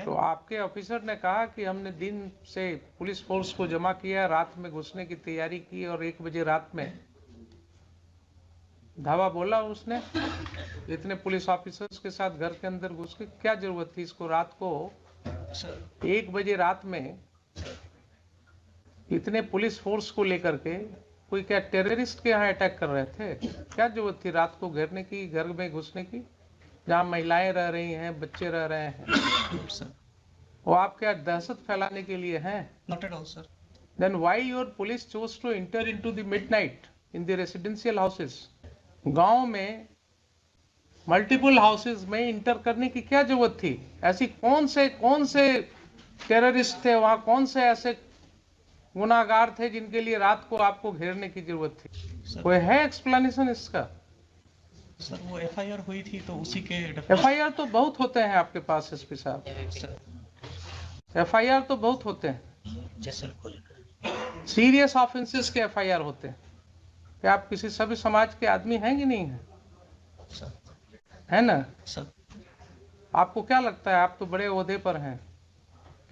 तो आपके ऑफिसर ने कहा कि हमने दिन से पुलिस फोर्स को जमा किया, रात में घुसने की तैयारी की और 1 बजे रात में धावा बोला उसने। इतने पुलिस ऑफिसर्स के साथ घर के अंदर घुस के क्या जरूरत थी इसको? रात को 1 बजे रात में इतने पुलिस फोर्स को लेकर के कोई क्या टेररिस्ट के यहाँ अटैक कर रहे थे? क्या जरूरत थी रात को घेरने की, घर में घुसने की, जहाँ महिलाएं रह रही हैं, बच्चे रह रहे हैं? वो आप क्या दहशत फैलाने के लिए हैं? Not at all, sir. Then why your police chose to enter into the midnight in the residential houses? गांव में मल्टीपल हाउसेस में इंटर करने की क्या जरूरत थी? ऐसी कौन से टेररिस्ट थे वहां, कौन से ऐसे गुनाहगार थे जिनके लिए रात को आपको घेरने की जरूरत थी? कोई है एक्सप्लेनेशन इसका? सर वो एफआईआर हुई थी तो उसी के एफआईआर तो बहुत होते हैं आपके पास एसपी साहब, एफआईआर तो बहुत होते हैं, सीरियस ऑफेंसेस के एफआईआर होते हैं। क्या आप किसी सभी समाज के आदमी हैं कि नहीं है? है ना सर? आपको क्या लगता है, आप तो बड़े ओहदे पर हैं,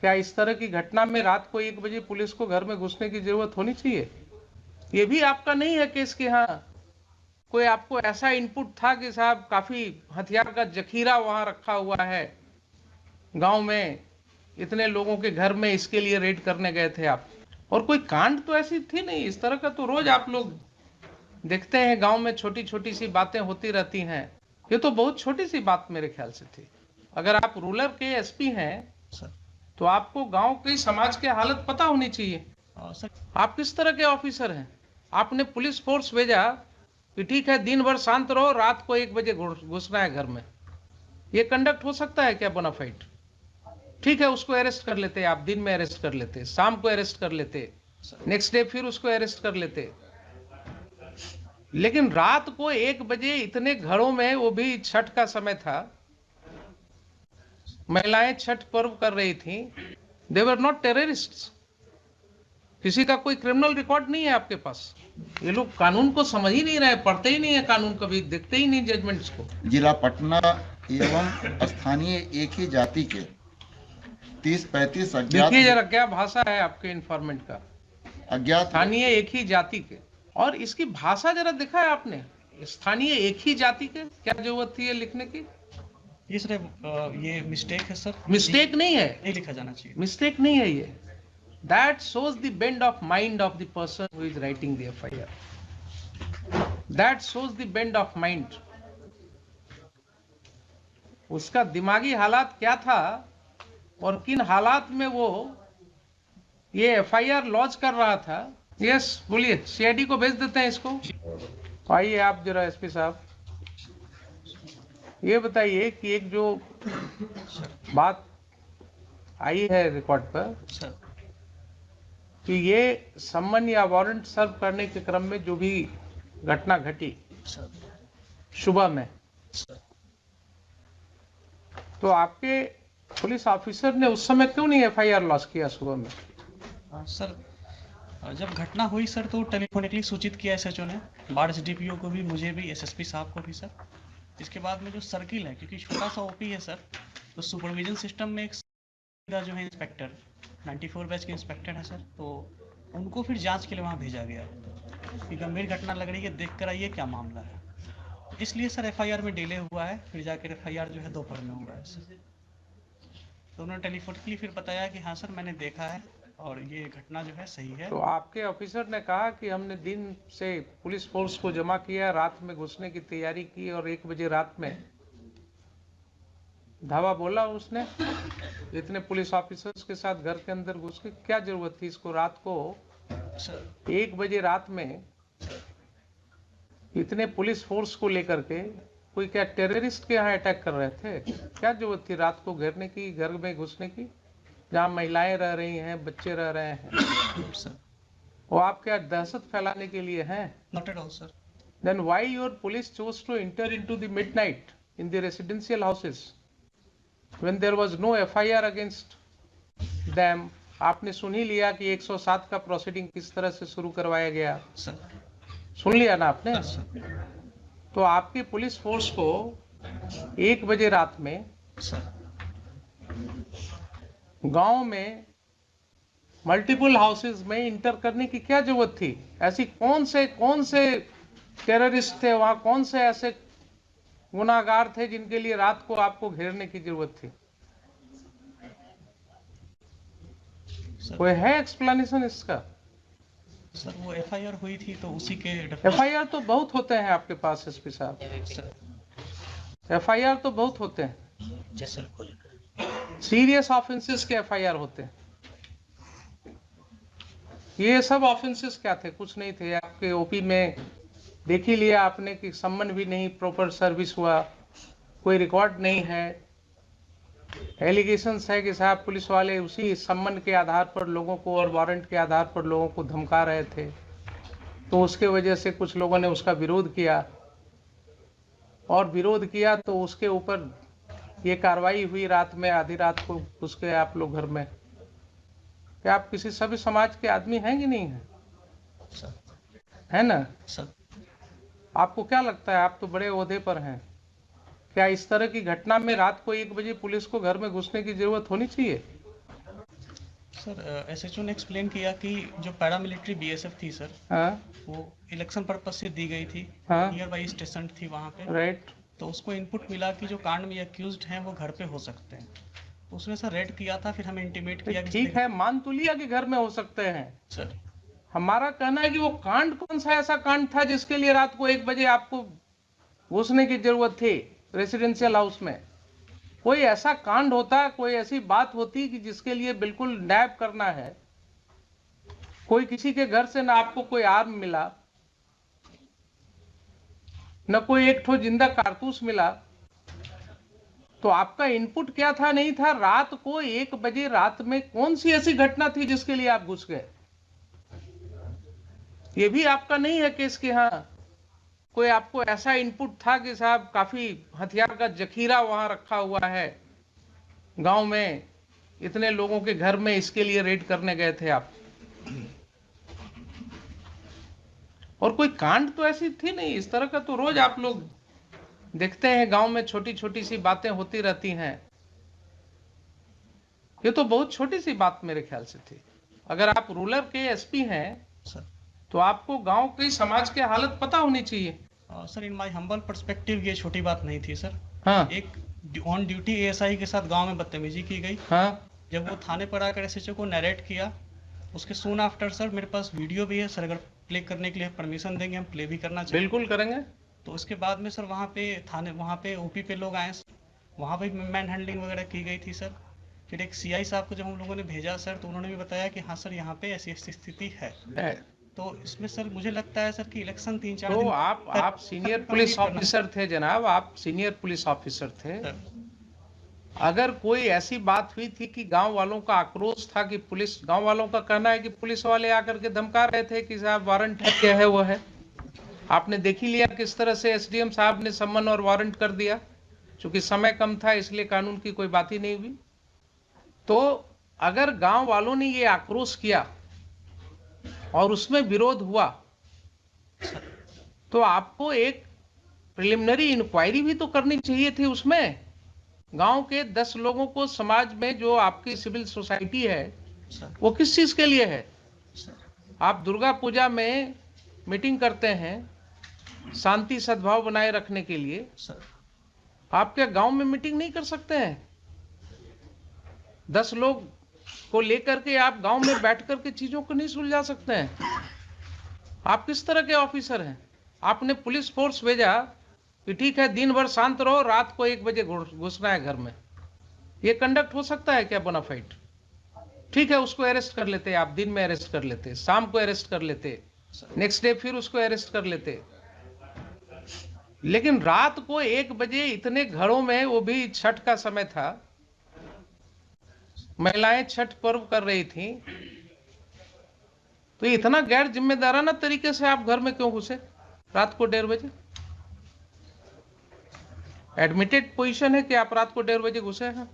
क्या इस तरह की घटना में रात को 1 बजे पुलिस को घर में घुसने की जरूरत होनी चाहिए? ये भी आपका नहीं है केस के यहाँ कोई आपको ऐसा इनपुट था कि साहब काफी हथियार का जखीरा वहां रखा हुआ है गांव में, इतने लोगों के घर में इसके लिए रेड करने गए थे आप? और कोई कांड तो ऐसी थी नहीं, इस तरह का तो रोज आप लोग देखते हैं गांव में, छोटी छोटी सी बातें होती रहती हैं। ये तो बहुत छोटी सी बात मेरे ख्याल से थी। अगर आप रूरल के एसपी हैं सर तो आपको गांव की समाज की हालत पता होनी चाहिए। सर आप किस तरह के ऑफिसर हैं? आपने पुलिस फोर्स भेजा कि ठीक है दिन भर शांत रहो, रात को 1 बजे घुसना है घर में। ये कंडक्ट हो सकता है क्या बोनाफाइड? ठीक है, उसको अरेस्ट कर लेते, आप दिन में अरेस्ट कर लेते, शाम को अरेस्ट कर लेते, नेक्स्ट डे फिर उसको अरेस्ट कर लेते, लेकिन रात को 1 बजे इतने घरों में, वो भी छठ का समय था, महिलाएं छठ पर्व कर रही थी, दे वर नॉट टेररिस्ट्स। किसी का कोई क्रिमिनल रिकॉर्ड नहीं है आपके पास। ये लोग कानून को समझ ही नहीं रहे, पढ़ते ही नहीं है कानून, कभी देखते ही नहीं जजमेंट्स को। जिला पटना एवं स्थानीय एक ही जाति के 30-35 अज्ञात, देखिए जरा क्या भाषा है आपके इन्फॉर्मेंट का, अज्ञात स्थानीय एक ही जाति के, और इसकी भाषा जरा देखा है आपने? स्थानीय एक ही जाति के, क्या जरूरत थी ये लिखने की? ये सर ये मिस्टेक है सर। मिस्टेक नहीं है, नहीं लिखा जाना चाहिए। मिस्टेक नहीं है ये। That shows the bend of mind of the person who is writing the FIR. That shows the bend of mind. उसका दिमागी हालात क्या था और किन हालात में वो ये FIR लॉन्च कर रहा था। यस बोलिए, सीआईडी को भेज देते हैं इसको। आइए आप जरा एसपी साहब ये बताइए कि एक जो बात आई है रिकॉर्ड पर सर कि ये सम्मन या वारंट सर्व करने के क्रम में जो भी घटना घटी सर सुबह में, सर तो आपके पुलिस ऑफिसर ने उस समय क्यों नहीं एफआईआर लॉन्च किया सुबह में? सर जब घटना हुई सर तो टेलीफोनिकली सूचित किया एसएचओ ने, बाढ़ डीपीओ को भी, मुझे भी, एसएसपी साहब को भी सर। इसके बाद में जो सर्किल है, क्योंकि छोटा सा ओपी है सर, तो सुपरविजन सिस्टम में एक जो है इंस्पेक्टर 94 बैच के इंस्पेक्टर है सर, तो उनको फिर जांच के लिए वहाँ भेजा गया कि गंभीर घटना लग रही है, देख कर आइए क्या मामला है। इसलिए सर एफआईआर में डिले हुआ है, फिर जाकर एफआईआर जो है दोपहर में हुआ है सर। तो उन्होंने टेलीफोनिकली फिर बताया कि हाँ सर मैंने देखा है और ये घटना जो है सही है। तो आपके ऑफिसर ने कहा कि हमने दिन से पुलिस फोर्स को जमा किया, रात में घुसने की तैयारी की और 1 बजे रात में धावा बोला उसने। इतने पुलिस ऑफिसर्स के साथ घर के अंदर घुस के क्या जरूरत थी इसको? रात को 1 बजे रात में इतने पुलिस फोर्स को लेकर के कोई क्या टेररिस्ट के यहाँ अटैक कर रहे थे? क्या जरूरत थी रात को घेरने की, घर में घुसने की, जहाँ महिलाएं रह रही हैं, बच्चे रह रहे हैं? वो आप क्या दहशत फैलाने के लिए हैं? Not at all, sir. Then why your police chose to enter into the midnight in the residential houses when there was no FIR against them? आपने सुन ही लिया कि 107 का प्रोसीडिंग किस तरह से शुरू करवाया गया, Sir. सुन लिया ना आपने? Sir. तो आपकी पुलिस फोर्स को 1 बजे रात में Sir. गांव में मल्टीपल हाउसेज में इंटर करने की क्या जरूरत थी? ऐसी कौन से टेररिस्ट थे वहां, कौन से ऐसे गुनाहगार थे जिनके लिए रात को आपको घेरने की जरूरत थी? कोई है एक्सप्लेनेशन इसका? सर वो एफआईआर हुई थी तो उसी के एफआईआर तो बहुत होते हैं आपके पास एसपी साहब, एफआईआर तो बहुत होते हैं, सीरियस ऑफेंसेस के एफआईआर होते हैं। ये सब ऑफेंसेस क्या थे? कुछ नहीं थे। आपके ओपी में देख ही लिया आपने कि सम्मन भी नहीं, प्रॉपर सर्विस हुआ, कोई रिकॉर्ड नहीं है। एलिगेशंस है कि साहब पुलिस वाले उसी सम्मन के आधार पर लोगों को और वारंट के आधार पर लोगों को धमका रहे थे, तो उसके वजह से कुछ लोगों ने उसका विरोध किया, और विरोध किया तो उसके ऊपर ये कार्रवाई हुई रात में, आधी रात को घुस गए आप लोग घर में। क्या आप किसी सभ्य समाज के आदमी हैं कि नहीं है? है ना? आपको क्या लगता है, आप तो बड़े ओहदे पर हैं, क्या इस तरह की घटना में रात को 1 बजे पुलिस को घर में घुसने की जरूरत होनी चाहिए? सर एसएचओ ने एक्सप्लेन किया कि जो पैरामिलिट्री बीएसएफ थी सर, हाँ, वो इलेक्शन पर्पस से दी गई थी, हाँ, नियर बाई स्टेशन थी वहाँ पे, राइट। तो उसको इनपुट मिला कि जो कांड में अक्यूज्ड हैं वो घर पे हो सकते हैं, तो उसने सर रेड किया था। फिर हमें इंटीमेट किया कि ठीक है, मान तो लिया कि घर में हो सकते हैं सर। हमारा कहना है कि वो कांड कौन सा ऐसा कांड था जिसके लिए रात को 1 बजे आपको घुसने की जरूरत थी रेसिडेंशियल हाउस में? कोई ऐसा कांड होता, कोई ऐसी बात होती कि जिसके लिए बिल्कुल नैब करना है, कोई किसी के घर से ना आपको कोई आर्म मिला, न कोई एक ठो जिंदा कारतूस मिला, तो आपका इनपुट क्या था? नहीं था। रात को 1 बजे रात में कौन सी ऐसी घटना थी जिसके लिए आप घुस गए? ये भी आपका नहीं है केस कि हाँ कोई आपको ऐसा इनपुट था कि साहब काफी हथियार का जखीरा वहां रखा हुआ है गांव में, इतने लोगों के घर में, इसके लिए रेड करने गए थे आप? और कोई कांड तो ऐसी थी नहीं। इस तरह का तो रोज आप लोग देखते हैं गांव में, छोटी छोटी सी बातें होती रहती हैं। ये तो बहुत छोटी सी बात मेरे ख्याल से थी। अगर आप रूरल के एसपी हैं सर, तो आपको गांव की समाज की हालत पता होनी चाहिए। Sir in my humble perspective ये छोटी बात नहीं थी सर। हाँ, एक ऑन ड्यूटी एएसआई के साथ गांव में बदतमीजी की गई। हाँ, जब वो थाने पर आकर एसएचओ को नरेट किया, उसके सून आफ्टर सर मेरे पास वीडियो भी है सर, अगर प्ले करने के लिए परमिशन देंगे हम प्ले भी करना चाहिए। बिल्कुल करेंगे। तो उसके बाद में सर वहाँ पे थाने, वहाँ पे ओपी पे लोग आए, वहाँ पे मैन हैंडलिंग वगैरह की गई थी सर। फिर एक सीआई साहब को जब हम लोगों ने भेजा सर, तो उन्होंने भी बताया कि हाँ सर यहाँ पे ऐसी ऐसी स्थिति है। तो इसमें सर मुझे लगता है सर कि इलेक्शन 3-4 तो दिन आप सीनियर पुलिस ऑफिसर थे जनाब, आप सीनियर पुलिस ऑफिसर थे। अगर कोई ऐसी बात हुई थी कि गांव वालों का आक्रोश था कि पुलिस, गांव वालों का कहना है कि पुलिस वाले आकर के धमका रहे थे कि साहब वारंट है, क्या है वो है, आपने देख ही लिया किस तरह से एसडीएम साहब ने सम्मन और वारंट कर दिया। चूंकि समय कम था इसलिए कानून की कोई बात ही नहीं हुई। तो अगर गांव वालों ने ये आक्रोश किया और उसमें विरोध हुआ, तो आपको एक प्रिलिमिनरी इंक्वायरी भी तो करनी चाहिए थी उसमें। गांव के 10 लोगों को, समाज में जो आपकी सिविल सोसाइटी है, वो किस चीज के लिए है? आप दुर्गा पूजा में मीटिंग करते हैं शांति सद्भाव बनाए रखने के लिए, आप क्या गांव में मीटिंग नहीं कर सकते हैं? 10 लोग को लेकर के आप गांव में बैठ करके चीजों को नहीं सुलझा सकते हैं? आप किस तरह के ऑफिसर हैं? आपने पुलिस फोर्स भेजा कि ठीक है दिन भर शांत रहो, रात को 1 बजे घुसना है घर में। ये कंडक्ट हो सकता है क्या बोनाफाइड? ठीक है, उसको अरेस्ट कर लेते, आप दिन में अरेस्ट कर लेते, शाम को अरेस्ट कर लेते, नेक्स्ट डे फिर उसको अरेस्ट कर लेते। लेकिन रात को 1 बजे इतने घरों में, वो भी छठ का समय था, महिलाएं छठ पर्व कर रही थी, तो इतना गैर जिम्मेदाराना तरीके से आप घर में क्यों घुसे रात को 1:30 बजे? एडमिटेड पोजीशन है कि आप रात को 1:30 बजे घुसे हैं।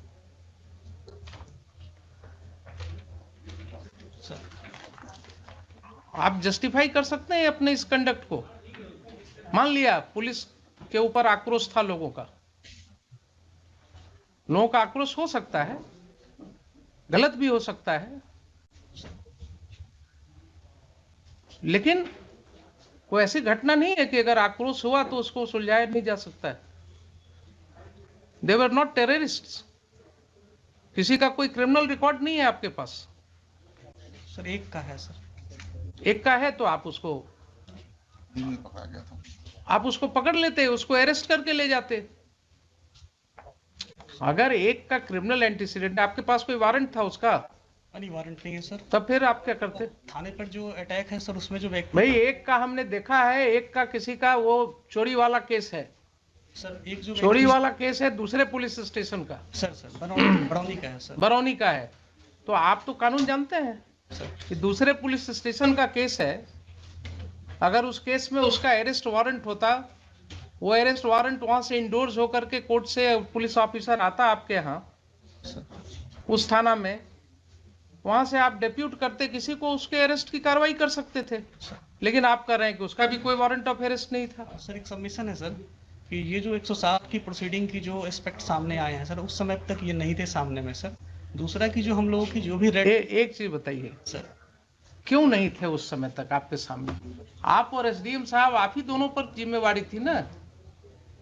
आप जस्टिफाई कर सकते हैं अपने इस कंडक्ट को? मान लिया पुलिस के ऊपर आक्रोश था लोगों का, लोगों का आक्रोश हो सकता है, गलत भी हो सकता है, लेकिन कोई ऐसी घटना नहीं है कि अगर आक्रोश हुआ तो उसको सुलझाया नहीं जा सकता है। दे वर नॉट टेररिस्ट्स। किसी का कोई क्रिमिनल रिकॉर्ड नहीं है आपके पास। सर एक का है सर। एक का है तो आप उसको पकड़ा गया था। आप उसको पकड़ लेते, उसको अरेस्ट करके ले जाते। अगर एक का क्रिमिनल एंटीसीडेंट, आपके पास कोई वारंट था उसका? नहीं वारंट नहीं है सर। तब फिर आप क्या करते? थाने पर जो अटैक है सर उसमें जो व्यक्ति भाई एक का हमने देखा है, एक का किसी का वो चोरी वाला केस है, सर एक जो चोरी वाला केस है दूसरे पुलिस स्टेशन का, सर बरौनी का है सर। बरौनी का है। तो आप तो कानून जानते हैं सर कि दूसरे पुलिस स्टेशन का केस है, अगर उस केस में उसका अरेस्ट वारंट होता, वो अरेस्ट वारंट वहां से इंडोर्स होकर के कोर्ट से पुलिस ऑफिसर आता आपके यहाँ उस थाना में, वहां से आप डेप्यूट करते किसी को, उसके अरेस्ट की कार्रवाई कर सकते थे। लेकिन आप कर रहे हैं कि उसका भी कोई वारंट ऑफ अरेस्ट नहीं था। सर एक सबमिशन है सर कि ये जो 107 की प्रोसीडिंग की जो एस्पेक्ट सामने आए हैं सर, उस समय तक ये नहीं थे सामने में सर। दूसरा कि जो हम लोगों की जो भी रेड एक चीज बताइए सर, क्यों नहीं थे उस समय तक आपके सामने? आप और एसडीएम साहब, आप ही दोनों पर जिम्मेवारी थी ना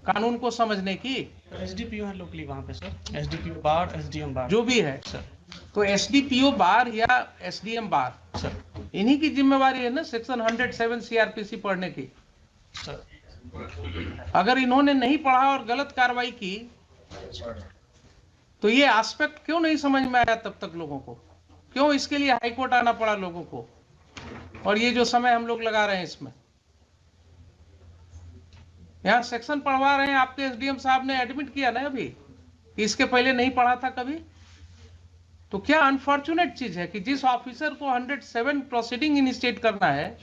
कानून को समझने की। एसडीपीओ है लोकली वहाँ पे सर, एसडीपीओ बार, एसडीएम बार जो भी है सर। तो एसडीपीओ बार या एसडीएम बार, सर इन्हीं की जिम्मेवारी है ना सेक्शन 107 सीआरपीसी पढ़ने की। सर अगर इन्होंने नहीं पढ़ा और गलत कार्रवाई की तो ये एस्पेक्ट क्यों नहीं समझ में आया तब तक लोगों को? क्यों इसके लिए हाईकोर्ट आना पड़ा लोगों को? और ये जो समय हम लोग लगा रहे हैं इसमें, यहाँ सेक्शन पढ़वा रहे हैं, आपके एसडीएम साहब ने एडमिट किया ना अभी कि इसके पहले नहीं पढ़ा था कभी। तो क्या अनफॉर्चुनेट चीज है कि जिस ऑफिसर को 107 प्रोसीडिंग इनिशिएट करना है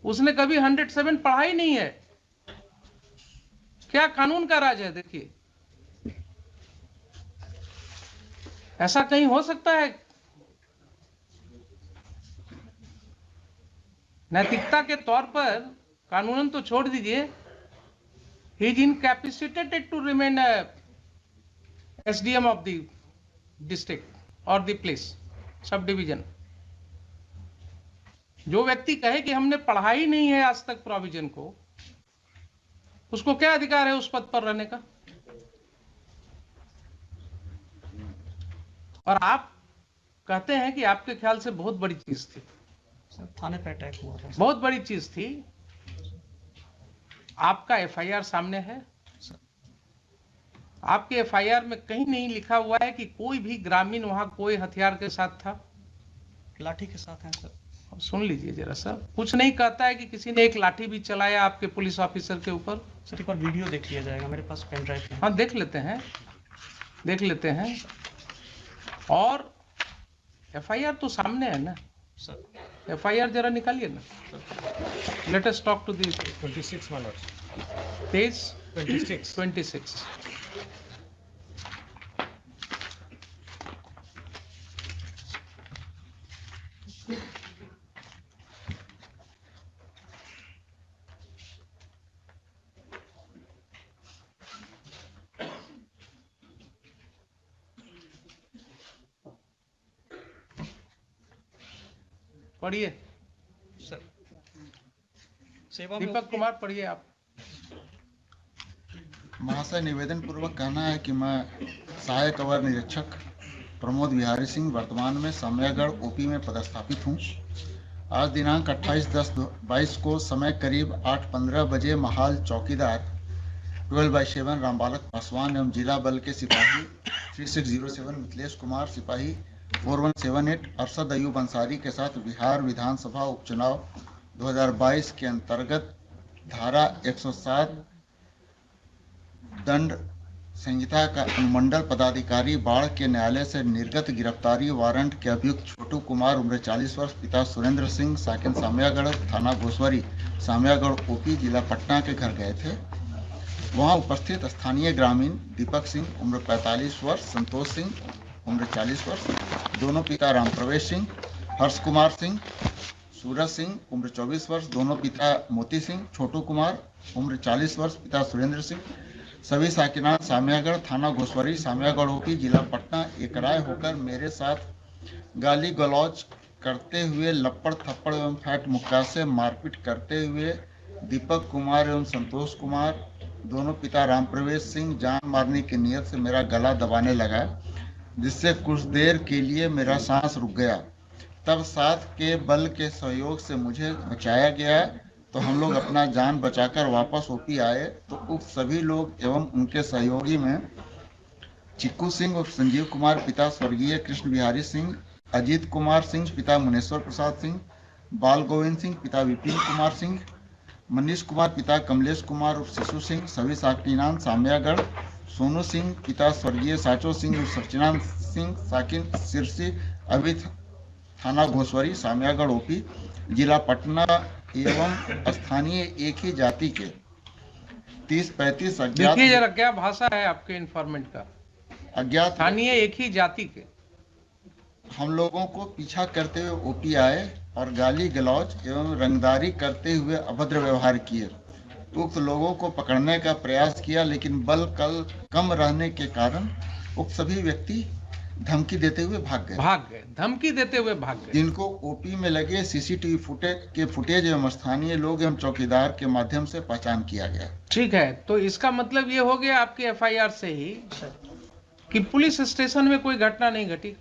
उसने कभी 107 पढ़ा ही नहीं है। क्या कानून का राज है? देखिए, ऐसा कहीं हो सकता है? नैतिकता के तौर पर कानूनन तो छोड़ दीजिए, he is incapacitated to remain SDM of the district और द प्लेस सब डिवीजन। जो व्यक्ति कहे कि हमने पढ़ा ही नहीं है आज तक प्रोविजन को, उसको क्या अधिकार है उस पद पर रहने का? और आप कहते हैं कि आपके ख्याल से बहुत बड़ी चीज थी। सर थाने पे अटैक हुआ था। बहुत बड़ी चीज थी। आपका एफआईआर सामने है, आपके एफआईआर में कहीं नहीं लिखा हुआ है कि कोई भी ग्रामीण वहां कोई हथियार के साथ था। लाठी के साथ हैं सर। सुन लीजिए जरा सा, कुछ नहीं कहता है कि किसी ने एक लाठी भी चलाया आपके पुलिस ऑफिसर के ऊपर। सर एक बार वीडियो देख लिया जाएगा, मेरे पास पेन ड्राइव है। हाँ देख लेते हैं, देख लेते हैं। और एफआईआर तो सामने है ना सर। एफआईआर जरा निकालिए ना। Let us talk to the 26 my lord. Page 26. 26। पढ़िए सर सेवा में दीपक कुमार, पढ़िए आप। महाशय, निवेदन पूर्वक कहना है कि मैं सहायक अवर निरीक्षक प्रमोद बिहारी सिंह वर्तमान में सामयागढ़ ओपी में पदस्थापित हूँ। आज दिनांक 28/10/22 को समय करीब 8:15 बजे महाल चौकीदार 12/7 रामबालक पासवान एवं जिला बल के सिपाही 3607 मिथिलेश कुमार, सिपाही 4178 अरशद अयूब अंसारी के साथ बिहार विधानसभा उपचुनाव 2022 के अंतर्गत धारा 107 दंड संहिता का अनुमंडल पदाधिकारी बाढ़ के न्यायालय से निर्गत गिरफ्तारी वारंट के अभियुक्त छोटू कुमार उम्र 40 वर्ष, पिता सुरेंद्र सिंह, साकिन सामयागढ़, थाना घोसवरी, सामयागढ़ ओपी, जिला पटना के घर गए थे। वहां उपस्थित स्थानीय ग्रामीण दीपक सिंह उम्र 45 वर्ष, संतोष सिंह उम्र 40 वर्ष, दोनों पिता राम प्रवेश सिंह, हर्ष कुमार सिंह, सूरज सिंह उम्र 24 वर्ष, दोनों पिता मोती सिंह, छोटू कुमार उम्र 40 वर्ष, पिता सुरेंद्र सिंह, सभी साकिनान सामयागढ़, थाना घोसवरी, सामयागढ़ ओपी, जिला पटना एक राय होकर मेरे साथ गाली गलौज करते हुए, लपड़ थप्पड़ एवं फैट मुक्का से मारपीट करते हुए दीपक कुमार एवं संतोष कुमार दोनों पिता राम प्रवेश सिंह जान मारने की नीयत से मेरा गला दबाने लगा, जिससे कुछ देर के लिए मेरा सांस रुक गया। तब साथ के बल के सहयोग से मुझे बचाया गया, तो हम लोग अपना जान बचाकर वापस ओपी आए तो उक्त सभी लोग एवं उनके सहयोगी में चिक्कू सिंह और संजीव कुमार पिता स्वर्गीय कृष्ण बिहारी सिंह, अजीत कुमार सिंह पिता मुनेश्वर प्रसाद सिंह, बाल गोविंद सिंह पिता विपिन कुमार सिंह, मनीष कुमार पिता कमलेश कुमार और शिशु सिंह सभी साकिनान साम्यागढ़, सोनू सिंह पिता स्वर्गीय साचो सिंह और सचिनान सिंह साकिन सिरसी अभी थाना घोसवरी साम्यागढ़ ओपी जिला पटना एवं स्थानीय एक ही जाति के 30-35 देखिए जरा क्या भाषा है आपके इन्फॉर्मेंट का। अज्ञात स्थानीय एक ही जाति के हम लोगों को पीछा करते हुए ओपी आए और गाली गलौज एवं रंगदारी करते हुए अभद्र व्यवहार किए। उक्त लोगों को पकड़ने का प्रयास किया, लेकिन बल कम रहने के कारण उक्त सभी व्यक्ति धमकी देते हुए भाग गए, धमकी देते हुए भाग गए। जिनको ओपी में लगे सीसीटीवी फुटेज एवं स्थानीय लोग एवं चौकीदार के माध्यम से पहचान किया गया। ठीक है, तो इसका मतलब ये हो गया आपकी एफआईआर से ही कि पुलिस स्टेशन में कोई घटना नहीं घटी।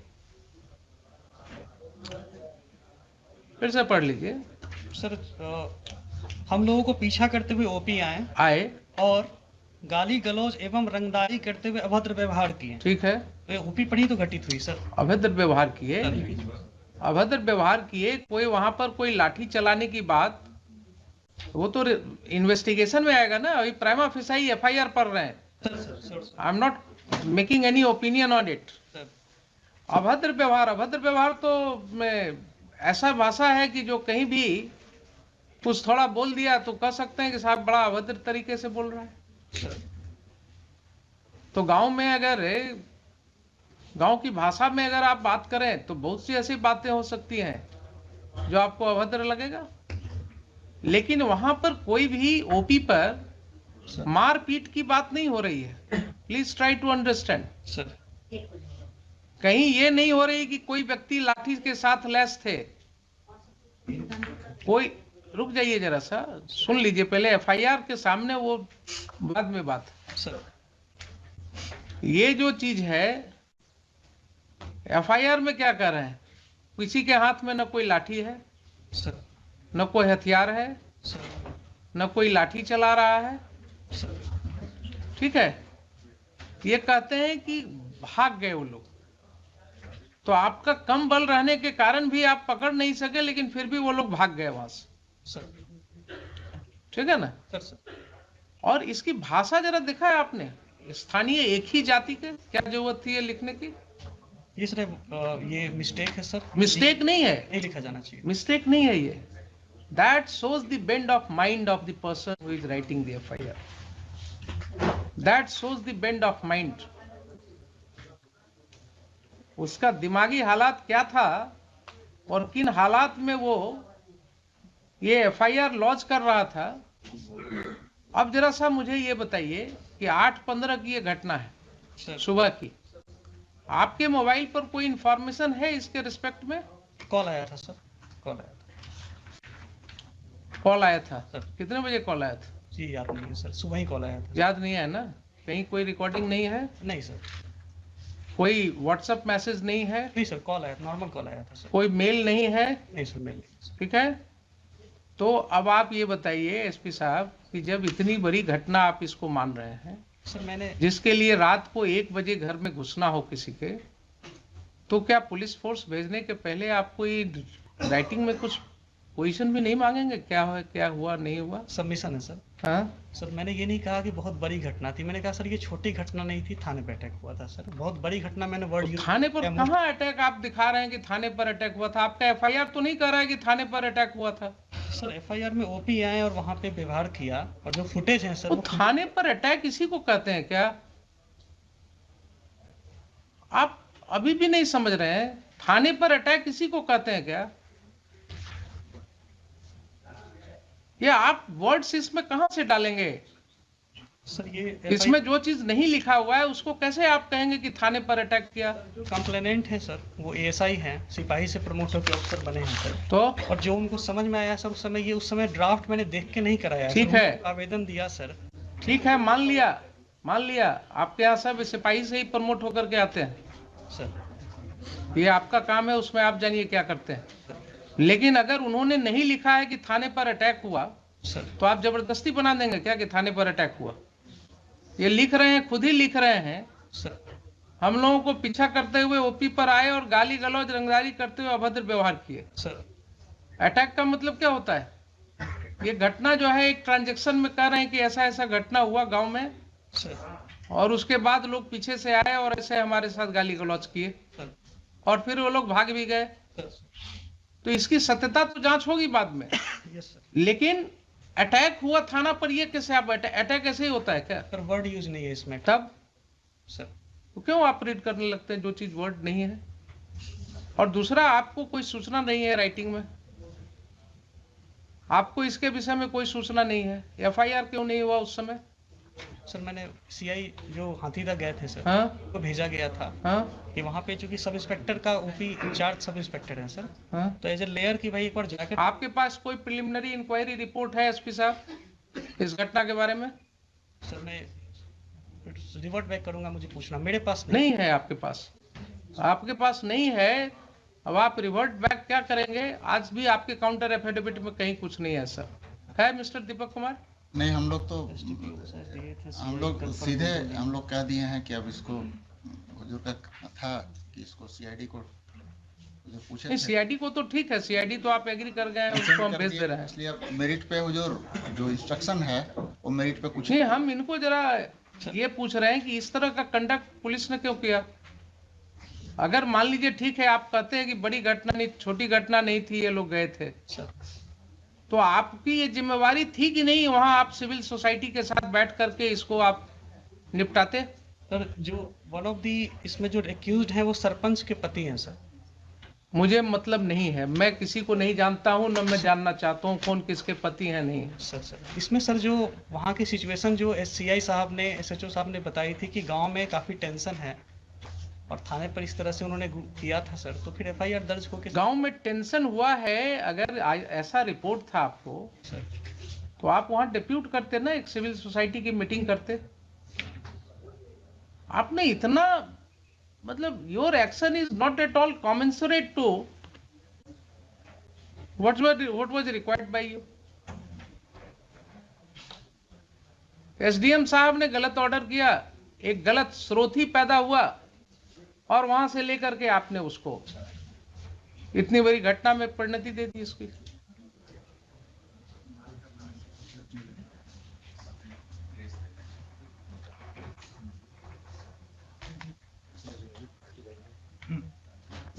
फिर से पढ़ लीजिए सर। हम लोगों को पीछा करते हुए ओपी आए और गाली गलौज एवं रंगदारी करते हुए अभद्र व्यवहार किए। ठीक है, तो ये ओपी पर ही तो घटित हुई सर। अभद्र व्यवहार किए, कोई वहां पर कोई लाठी चलाने की बात, वो तो इन्वेस्टिगेशन में आएगा ना। अभी प्राइमा फेसाई एफआईआर पढ़ रहे हैं। I am not making any opinion on it. अभद्र व्यवहार तो ऐसा भाषा है कि जो कहीं भी कुछ थोड़ा बोल दिया तो कह सकते हैं कि साहब बड़ा अभद्र तरीके से बोल रहा है। तो गांव में अगर गांव की भाषा में अगर आप बात करें तो बहुत सी ऐसी बातें हो सकती हैं जो आपको अभद्र लगेगा, लेकिन वहां पर कोई भी ओपी पर मारपीट की बात नहीं हो रही है। Please try to understand sir. कहीं ये नहीं हो रही कि कोई व्यक्ति लाठी के साथ लैस थे। कोई रुक जाइए जरा सा, सुन लीजिए पहले एफआईआर के सामने, वो बाद में बात सर। ये जो चीज है एफआईआर में क्या कर रहे हैं, किसी के हाथ में न कोई लाठी है सर, न कोई हथियार है सर, न कोई लाठी चला रहा है सर। ठीक है। ये कहते हैं कि भाग गए वो लोग, तो आपका कम बल रहने के कारण भी आप पकड़ नहीं सके, लेकिन फिर भी वो लोग भाग गए वहां से। सर ठीक है ना सर। और इसकी भाषा जरा देखा है आपने, स्थानीय एक ही जाति के, क्या जरूरत थी ये लिखने की? ये सर ये मिस्टेक है सर। मिस्टेक नहीं है, नहीं लिखा जाना चाहिए। मिस्टेक नहीं है ये। That shows the bend of mind of the person who is writing the FIR. That shows the bend of mind. उसका दिमागी हालात क्या था और किन हालात में वो ये एफआईआर लॉन्च कर रहा था। अब जरा सा मुझे ये बताइए कि 8/15 की ये घटना है सर। सुबह की, आपके मोबाइल पर कोई इंफॉर्मेशन है इसके रिस्पेक्ट में? कॉल आया था सर, कॉल आया था। कॉल आया था सर। कितने बजे कॉल आया था? जी याद नहीं है सर, सुबह ही कॉल आया था। याद नहीं है ना? कहीं कोई रिकॉर्डिंग नहीं है? नहीं सर। कोई व्हाट्सएप मैसेज नहीं है? नहीं सर, कॉल आया, नॉर्मल कॉल आया था सर। कोई मेल नहीं है? नहीं सर, मेल नहीं सर। ठीक है। तो अब आप ये बताइए एसपी साहब कि जब इतनी बड़ी घटना आप इसको मान रहे हैं सर मैंने जिसके लिए रात को 1 बजे घर में घुसना हो किसी के, तो क्या पुलिस फोर्स भेजने के पहले आपको ये राइटिंग में कुछ पोजीशन भी नहीं मांगेंगे, क्या है क्या हुआ नहीं हुआ? सबमिशन है सर। हाँ सर मैंने ये नहीं कहा कि बहुत बड़ी घटना थी, मैंने कहा सर ये छोटी घटना नहीं थी, थाने पे अटैक हुआ था सर। बहुत बड़ी घटना मैंने वर्ड तो यूज थाने पर कहाँ अटैक आप दिखा रहे हैं कि थाने पर अटैक हुआ था? आपका एफआईआर तो नहीं कह रहा है कि थाने पर अटैक हुआ था। सर एफआईआर में ओपी आए और वहां पे व्यवहार किया, और जो फुटेज है सर वो थाने पर अटैक इसी को कहते हैं क्या? आप अभी भी नहीं समझ रहे हैं, थाने पर अटैक इसी को कहते हैं क्या? या आप वर्ड्स इसमें कहां से डालेंगे? सर ये इसमें जो चीज नहीं लिखा हुआ है उसको कैसे आप कहेंगे कि थाने पर अटैक किया? जो कंप्लेनेंट है सर वो एएसआई हैं, सिपाही से प्रमोट होकर अफसर बने हैं सर। तो और जो उनको समझ में आया सर उस समय ड्राफ्ट मैंने देख के नहीं कराया ठीक सर, है। उनको आवेदन दिया सर। ठीक है, मान लिया आपके यहाँ सब सिपाही से ही प्रमोट होकर के आते हैं, सर ये आपका काम है, उसमें आप जानिए क्या करते हैं। लेकिन अगर उन्होंने नहीं लिखा है कि थाने पर अटैक हुआ सर तो आप जबरदस्ती बना देंगे क्या कि थाने पर अटैक हुआ? ये लिख रहे हैं, खुद ही लिख रहे हैं, सर हम लोगों को पीछा करते हुए ओपी पर आए और गाली गलौज रंगदारी करते हुए अभद्र व्यवहार किए। सर अटैक का मतलब क्या होता है? ये घटना जो है एक ट्रांजैक्शन में कह रहे हैं कि ऐसा ऐसा घटना हुआ गांव में, सर और उसके बाद लोग पीछे से आए और ऐसे हमारे साथ गाली गलौज किए सर और फिर वो लोग भाग भी गए। सर तो इसकी सत्यता तो जांच होगी बाद में। Yes sir. लेकिन अटैक हुआ थाना पर, ये कैसे आप अटैक ऐसे ही होता है क्या? सर वर्ड यूज नहीं है इसमें तब सर। तो क्यों आप रीड करने लगते हैं जो चीज वर्ड नहीं है? और दूसरा, आपको कोई सूचना नहीं है राइटिंग में, आपको इसके विषय में कोई सूचना नहीं है, एफआईआर क्यों नहीं हुआ उस समय? सर मैंने सीआई जो हाथीदा गए थे सर, हाँ को भेजा गया था हाँ कि वहाँ पे चूंकि सब इंस्पेक्टर का ओपी इंचार्ज सब इंस्पेक्टर है सर, हाँ। तो एज ए लेयर की भाई एक बार जाके आपके पास कोई प्रिलिमिनरी इंक्वायरी रिपोर्ट है एसपी साहब इस घटना के बारे में? सर मैं रिवर्ट बैक करूंगा, मुझे पूछना, मेरे पास नहीं है आपके पास, आपके पास नहीं है। अब आप रिवर्ट बैक क्या करेंगे? आज भी आपके काउंटर एफिडेविट में कहीं कुछ नहीं है सर, है मिस्टर दीपक कुमार? नहीं, हम लोग तो हम लोग confirm सीधे कर देंगे। हम लोग कह दिए हैं कि अब इसको हुजूर का था कि इसको सीआईडी को जो पूछे नहीं, थे, सीआईडी को तो ठीक है, सीआईडी तो आप एग्री कर गए हैं, उसको हम कर भेज दिए, दे रहे हैं। इसलिए अब मेरिट पे हुजूर जो इंस्ट्रक्शन है वो मेरिट पे कुछ नहीं, हम इनको जरा ये पूछ रहे हैं कि इस तरह का कंडक्ट पुलिस ने क्यों किया? अगर मान लीजिए ठीक है, आप कहते हैं कि बड़ी घटना नहीं, छोटी घटना नहीं थी, ये लोग गए थे, तो आपकी ये जिम्मेवारी थी कि नहीं वहां आप सिविल सोसाइटी के साथ बैठ करके इसको आप निपटाते? सर जो वन ऑफ दी इसमें जो एक्यूज्ड है वो सरपंच के पति हैं सर। मुझे मतलब नहीं है, मैं किसी को नहीं जानता हूं, न मैं जानना चाहता हूं कौन किसके पति हैं नहीं। सर इसमें सर जो वहाँ की सिचुएशन जो सीआई साहब ने एसएचओ साहब ने बताई थी कि गांव में काफी टेंशन है और थाने पर इस तरह से उन्होंने किया था सर, तो फिर एफआईआर दर्ज होकर गांव में टेंशन हुआ है, अगर ऐसा रिपोर्ट था आपको सर तो आप वहां डिप्यूट करते ना, एक सिविल सोसाइटी की मीटिंग करते। आपने इतना, मतलब your action is not at all commensurate to what was required by you. SDM साहब ने गलत ऑर्डर किया, एक गलत स्रोत ही पैदा हुआ और वहां से लेकर के आपने उसको इतनी बड़ी घटना में परिणति दे दी इसकी।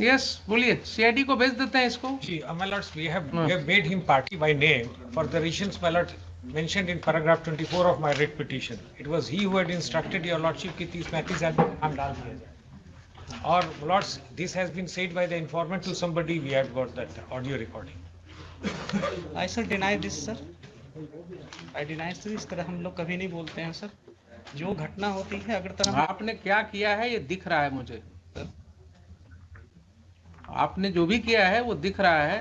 यस, बोलिए, सीआईडी को भेज देते हैं इसको। See, my lords, we have made him party by name for the reasons my lord mentioned in paragraph 24 of my writ petition. It was he who had instructed your lordship कि 30-35 आदमी नाम डाल दिया जाए। और lords, this has been said by the informant to somebody. We have got that audio recording. I sir deny this sir, I deny sir, इस तरह हम लोग कभी नहीं बोलते हैं सर। जो घटना होती है अगर तरह आपने क्या किया है ये दिख रहा है मुझे, आपने जो भी किया है वो दिख रहा है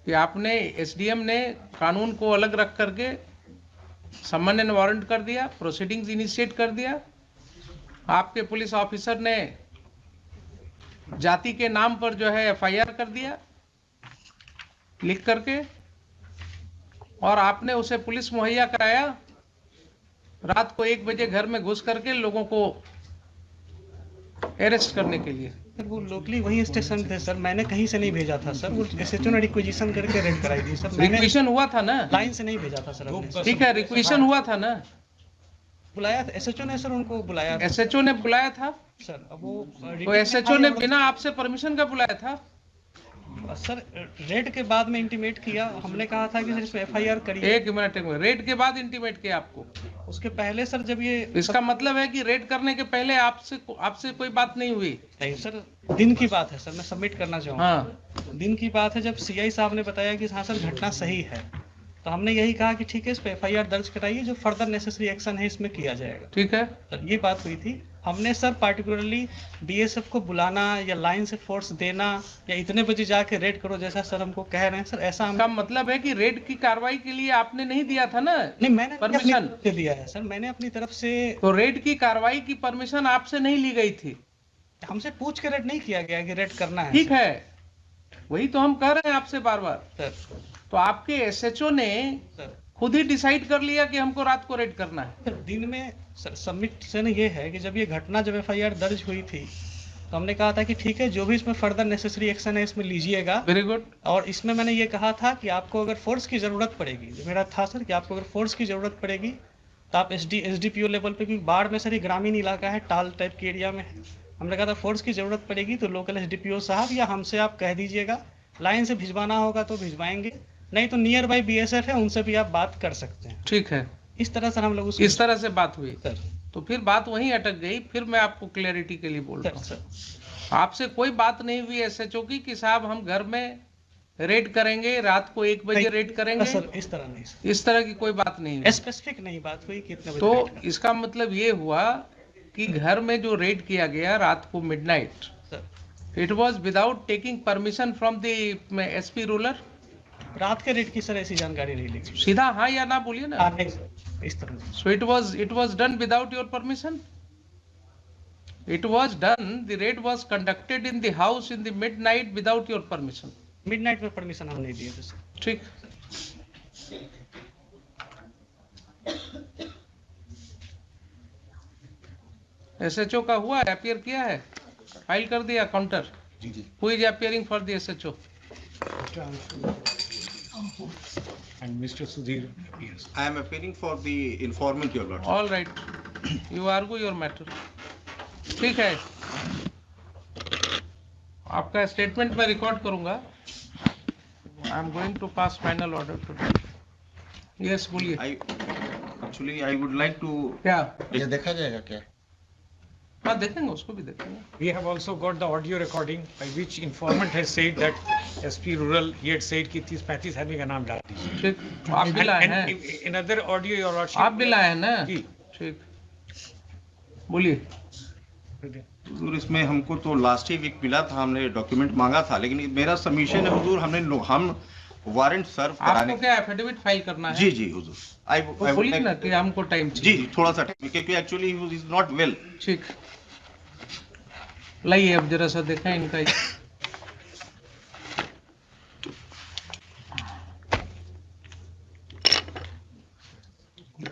कि आपने, एसडीएम ने कानून को अलग रख करके समन एंड वारंट कर दिया, प्रोसीडिंग्स इनिशिएट कर दिया। आपके पुलिस ऑफिसर ने जाति के नाम पर जो है एफआईआर कर दिया लिख करके, और आपने उसे पुलिस मुहैया कराया रात को 1 बजे घर में घुस करके लोगों को अरेस्ट करने के लिए। सर वो लोकली वही स्टेशन थे सर, मैंने कहीं से नहीं भेजा था सर, वो एसएचओ ने रिक्वेजिशन करके रेड कराई थी सर, मैंने रिक्वेशन हुआ था ना? लाइन से नहीं भेजा था सर हमने। ठीक है, रिक्वेशन हुआ था ना? बुलाया था एसएचओ ने सर, उनको बुलाया था एसएचओ ने बुलाया था, सर। अब वो तो एसएचओ ने बिना आपसे परमिशन का बुलाया था? सर रेड के बाद में इंटीमेट किया, हमने कहा था कि सर इसमें एफआईआर करिए। एक मिनट, रेड के बाद इंटीमेट किया आपको? उसके पहले सर जब ये इसका मतलब है कि रेड करने के पहले आपसे कोई बात नहीं हुई? नहीं सर, दिन की बात है सर, मैं सबमिट करना चाहूँगा। हाँ, दिन की बात है जब सीआई साहब ने बताया कि हाँ सर घटना सही है, तो हमने यही कहा कि ठीक है, इस पे FIR दर्ज कराइए, जो फर्दर नेसेसरी एक्शन है इसमें किया जाएगा। ठीक है। सर ये बात हुई थी। हमने सर पार्टिकुलरली BSF को बुलाना या लाइन से फोर्स देना या इतने बजे जाके रेड करो जैसा सर हमको कह रहे हैं, सर ऐसा हम का मतलब है कि रेड की कार्रवाई के लिए आपने नहीं दिया था ना नहीं, मैंने अपनी परमिशन। तरफ से दिया है सर, मैंने अपनी तरफ से। तो रेड की कार्रवाई की परमिशन आपसे नहीं ली गई थी। हमसे पूछ के रेड नहीं किया गया कि रेड करना है। ठीक है, वही तो हम कह रहे हैं आपसे बार बार। सर तो आपके SHO ने सर खुद ही डिसाइड कर लिया कि हमको रात को रेड करना है। सर दिन में सर सबमिशन ये है कि जब ये घटना, जब FIR दर्ज हुई थी तो हमने कहा था कि ठीक है, जो भी इसमें फर्दर नेसेसरी एक्शन है इसमें लीजिएगा। Very good. और इसमें मैंने ये कहा था कि आपको अगर फोर्स की ज़रूरत पड़ेगी, जो मेरा था सर कि आपको अगर फोर्स की ज़रूरत पड़ेगी तो आप SDPO लेवल पे, क्योंकि बाढ़ में सर ये ग्रामीण इलाका है, टाल टाइप के एरिया में है, हमने कहा था फोर्स की ज़रूरत पड़ेगी तो लोकल SDPO साहब या हमसे आप कह दीजिएगा, लाइन से भिजवाना होगा तो भिजवाएंगे, नहीं तो नियर बाई BSF है उनसे भी आप बात कर सकते हैं। ठीक है, इस तरह सर हम लोग इस तरह से बात हुई। सर तो फिर बात वहीं अटक गई। फिर मैं आपको क्लैरिटी के लिए बोल रहा सर हूँ, सर आपसे कोई बात नहीं हुई SHO की कि साहब हम घर में रेड करेंगे, रात को 1 बजे रेड करेंगे, सर इस तरह नहीं सर, इस तरह की कोई बात नहीं हुई। स्पेसिफिक नहीं बात हुई कितने बजे तो रेड करना। इसका मतलब ये हुआ कि घर में जो रेड किया गया रात को midnight, sir it was without taking permission from the SP ruler. रात के रेट की सर ऐसी जानकारी नहीं ली। सीधा हाँ या ना बोलिए ना। नहीं सर, इस तरह से। So it was done without your permission. It was done. The raid was conducted in the house in the midnight without your permission. Midnight में परमिशन हम नहीं दिए थे सर। ठीक। SHO का हुआ, अपियर किया है, फाइल कर दिया काउंटर। जी जी। Who is appearing for the SHO? And Mr. Sudhir appears. I am appearing for the informant, your lordship. All right. You argue your matter. ठीक है, आपका स्टेटमेंट मैं रिकॉर्ड करूंगा। I am going to pass final order today. Yes बोलिए। I would like to. क्या? ये देखा जाएगा क्या? हाँ देखेंगे, उसको भी देखेंगे। We have also got the audio recording by which informant has said that SP Rural, he had said कि 30-35 आदमी का नाम डाल दीजिए। ठीक, आप भी लाए हैं? And in other audio, your lordship. आप भी लाए हैं ना? जी। ठीक, बोलिए। हुजूर इसमें हमको तो लास्ट ही वीक मिला था, हमने डॉक्यूमेंट मांगा था, लेकिन मेरा सबमिशन है हुजूर, हम वारंट सर्व कराने। आपको क्या एफिडेविट फाइल करना है? जी जी हुजूर। तो बोलिए ना कि हमको टाइम जी चाहिए। जी थोड़ा सा टाइम, क्योंकि actually he is not well. ठीक, लाइए अब जरा सा देखें इनका।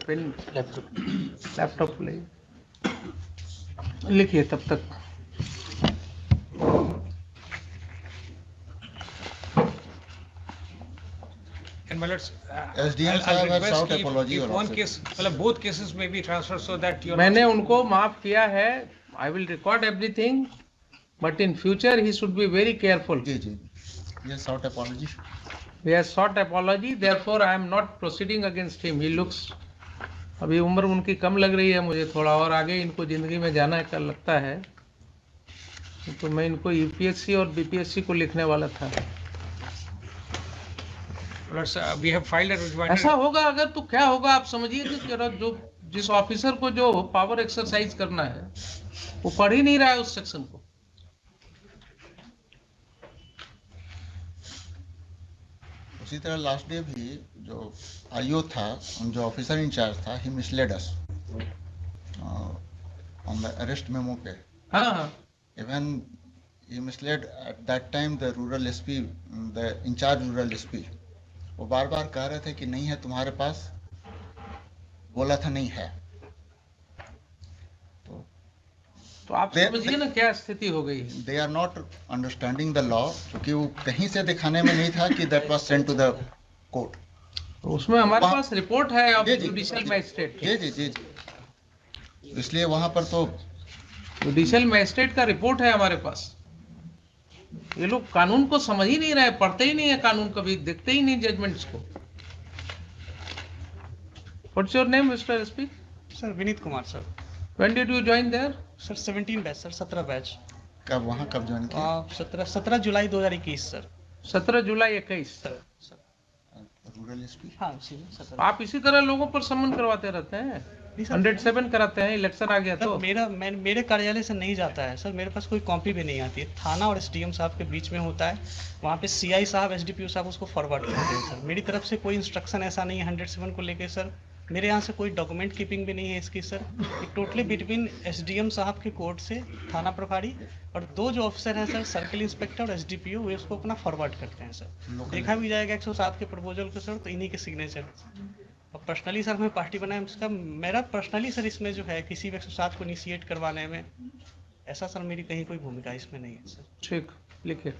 पेन लैपटॉप लाइए, लिखिए तब तक। And my lords, SDM I'll साहब has request sought if- apology, if your one lordship. case, मतलब both cases may be transferred so that your मैंने lordship- उनको माफ किया है। I will record everything, but in future he should be very careful. जी जी। ये sought apology. He has sought apology, therefore I am not proceeding against him. He looks, अभी उम्र उनकी कम लग रही है मुझे, थोड़ा और आगे इनको जिंदगी में जाना है, कल लगता है, तो मैं इनको UPSC और BPSC को लिखने वाला था। Lords, we have filed a rejoinder. ऐसा होगा अगर तो क्या होगा आप समझिए कि जरा जो जिस ऑफिसर को जो पावर एक्सरसाइज करना है वो पढ़ ही नहीं रहा है उस सेक्शन को। उसी तरह लास्ट डे भी जो IO था, जो ऑफिसर इंचार्ज था, he misled us on the arrest memo पे। हाँ हाँ, Even he misled at that time the rural SP, the in-charge rural SP. वो बार बार कह रहे थे कि नहीं है तुम्हारे पास, बोला था नहीं है। तो आप समझिए ना क्या स्थिति हो गई है। They are not understanding the law, क्योंकि वो कहीं से दिखाने में नहीं था कि that was sent to the court. तो उसमें हमारे वहाँ- पास रिपोर्ट है ऑफ जी, जी, जुडिशियल जी, मैजिस्ट्रेट। जी जी जी जी। इसलिए वहां पर तो जुडिशियल मैजिस्ट्रेट का रिपोर्ट है हमारे पास। ये लोग कानून को समझ ही नहीं रहे, पढ़ते ही नहीं है कानून, कभी देखते ही नहीं जजमेंट्स को। What's your name mister SP? Sir Vineet Kumar sir. When did you join there? Sir 17 batch sir, 17 batch. कब वहां कब ज्वाइन किया? 17 जुलाई 2021 सर। 17 जुलाई 21। Sir sir rural SP. हाँ उसी में सर। आप इसी तरह लोगों पर समन करवाते रहते हैं, नहीं सर, 107 कराते हैं, इलेक्शन आ गया तो। मेरे कार्यालय से नहीं जाता है सर, मेरे पास कोई कॉपी भी नहीं आती है। थाना और एसडीएम साहब के बीच में होता है, वहाँ पे सीआई साहब एसडीपीओ साहब उसको फॉरवर्ड करते हैं सर। मेरी तरफ से कोई इंस्ट्रक्शन ऐसा नहीं है 107 को लेके सर। मेरे यहाँ से कोई डॉक्यूमेंट कीपिंग भी नहीं है इसकी सर। ये टोटली बिटवीन एसडीएम साहब के कोर्ट से थाना प्रभारी और 2 जो ऑफिसर हैं सर, सर्किल इंस्पेक्टर और एसडीपीओ, वे उसको अपना फॉरवर्ड करते हैं सर। देखा भी जाएगा 107 के प्रपोजल को सर, तो इन्हीं के सिग्नेचर। और पर्सनली सर हमें पार्टी बनाए उसका, मेरा पर्सनली सर इसमें जो है किसी भी 107 को इनिशिएट करवाने में, ऐसा सर मेरी कहीं कोई भूमिका इसमें नहीं है सर। ठीक, लिखिए।